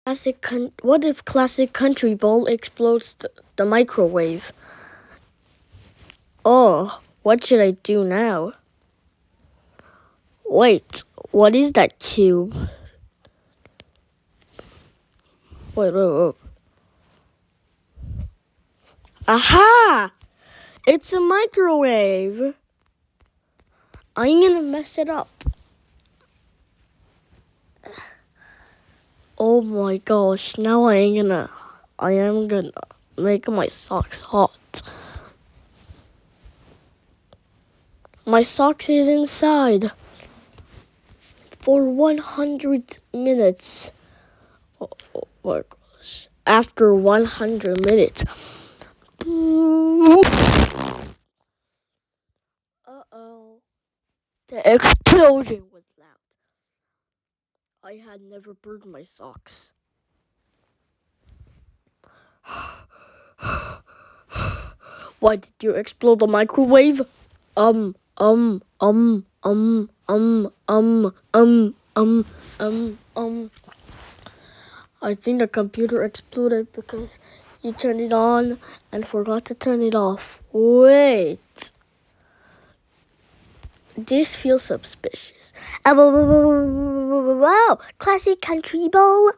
What if Classic Country Bowl explodes the microwave? Oh, what should I do now? Wait, what is that cube? Wait. Aha! It's a microwave. I'm gonna mess it up. Oh my gosh, now I am gonna make my socks hot. My socks is inside for 100 minutes. Oh my gosh. After 100 minutes. Uh-oh. The explosion was loud. I had never burned my socks. Why did you explode the microwave? I think the computer exploded because you turned it on and forgot to turn it off. Wait. This feels suspicious. Wow, Classic Country Bowl.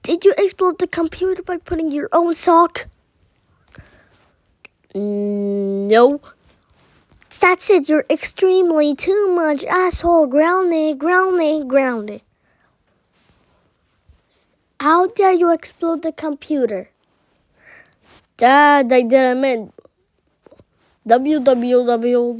Did you explode the computer by putting your own sock? No. That's it, you're extremely too much asshole. Grounded. How dare you explode the computer? Dad, I didn't mean www.www.www.A's.